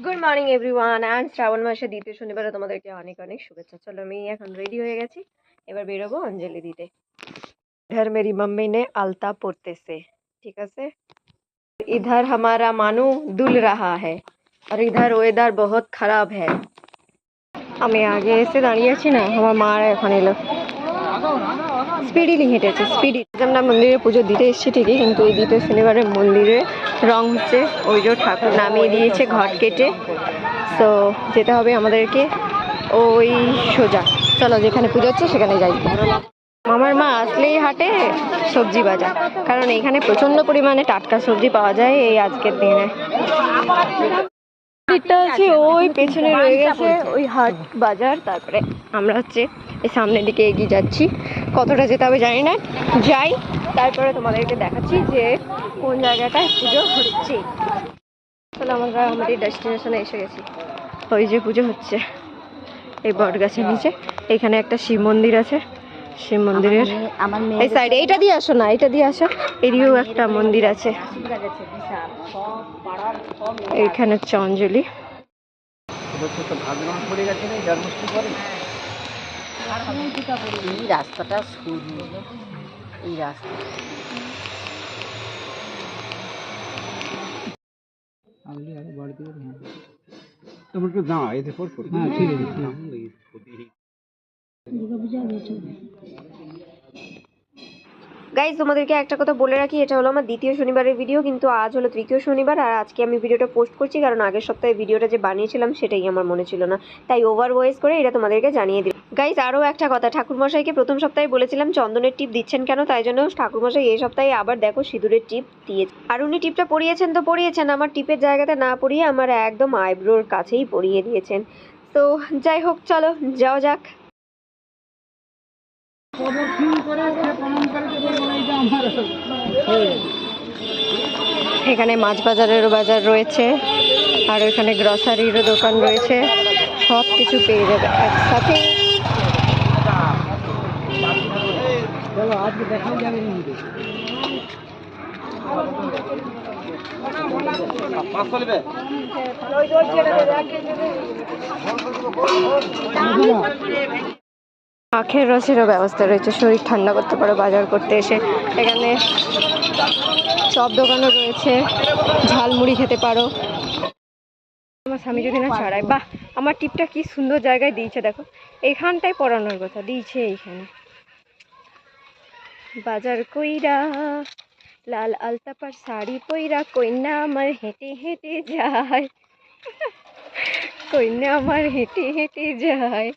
Good morning everyone and শ্রাবণ মাসে দ্বিতীয় শনিবারে তোমাদেরকে অনেক অনেক শুভেচ্ছা। চলো আমি এখন রেডি হয়ে গেছি, এবার বেরোবো অঞ্জলি দিতে। इधर मेरी मम्मी ने आलता पोतते से, ठीक है। इधर हमारा मानू दुल रहा है और इधर वेदर बहुत खराब है। আমি আগে এসে দাঁড়িয়েছি না, আমার মারা এখন এলো। স্পিডিলি হেঁটেছে স্পিডি। আমরা মন্দিরে পুজো দিতে এসেছি ঠিকই, কিন্তু এই দ্বিতীয় শনিবারে মন্দিরে রং হচ্ছে, ওই যে ঠাকুর নামিয়ে দিয়েছে ঘট কেটে। তো যেতে হবে আমাদেরকে ওই সোজা। চলো যেখানে পুজো হচ্ছে সেখানে যাই। আমার মা আসলেই হাটে সবজি বাজার, কারণ এখানে প্রচন্ড পরিমাণে টাটকা সবজি পাওয়া যায় এই আজকের দিনে। আছে ওই পেছনে রয়ে গেছে ওই হাট বাজার, তারপরে আমরা হচ্ছে এই সামনের দিকে এগিয়ে যাচ্ছি। কতটা যেতে হবে জানি না, যাই তারপরে তোমাদেরকে দেখাচ্ছি যে কোন জায়গাটায় পুজো হচ্ছে। তাহলে আমরা আমাদের ডেস্টিনেশনে এসে গেছি। ওই যে পুজো হচ্ছে এই বট গাছের নিচে, এখানে একটা শিব মন্দির আছে। শিব মন্দিরের এই সাইডে, এইটা দিয়ে আসো না, এটা দিয়ে আসো, এদিকেও একটা মন্দির আছে। এইখানে হচ্ছে অঞ্জলি। রাস্তাটা সরু, এই রাস্তা গাইজ তোমাদেরকে একটা কথা বলে রাখি, এটা হলো আমার দ্বিতীয় শনিবারের ভিডিও, কিন্তু আজ হলো তৃতীয় শনিবার। আর আজকে আমি ভিডিওটা পোস্ট করছি কারণ আগের সপ্তাহে ভিডিওটা যে বানিয়েছিলাম সেটাই আমার মনে ছিল না, তাই ওভার ভয়েস করে এটা তোমাদেরকে জানিয়ে দিই। গাইজ আরও একটা কথা, ঠাকুরমশাইকে প্রথম সপ্তাহে বলেছিলাম চন্দনের টিপ দিচ্ছেন কেন, তাই জন্য ঠাকুরমশাই এই সপ্তাহে আবার দেখো সিঁদুরের টিপ দিয়েছে। আর উনি টিপটা পরিয়েছেন তো পরিয়েছেন, আমার টিপের জায়গাতে না পরিয়ে আমার একদম আইব্রোর কাছেই পরিয়ে দিয়েছেন। তো যাই হোক, চলো যাওয়া যাক। এখানে মাছ বাজারেরও বাজার রয়েছে, আর ওইখানে গ্রসারিরও দোকান রয়েছে, সব কিছু পেয়ে যাবে একসাথে। আখের রসেরও ব্যবস্থা রয়েছে, শরীর ঠান্ডা করতে পারো বাজার করতে এসে। এখানে সব দোকানও রয়েছে, ঝালমুড়ি খেতে পারো। আমার স্বামী যদি না ছাড়ায়। বাহ, আমার টিপটা কি সুন্দর জায়গায় দিয়েছে দেখো, এইখানটায় পরানোর কথা দিয়েছে। এইখানে বাজার কইরা লাল আলতা পার শাড়ি পইরা কইনা আমার হেঁটে হেঁটে যায়, কইনা আমার হেঁটে হেঁটে যায়।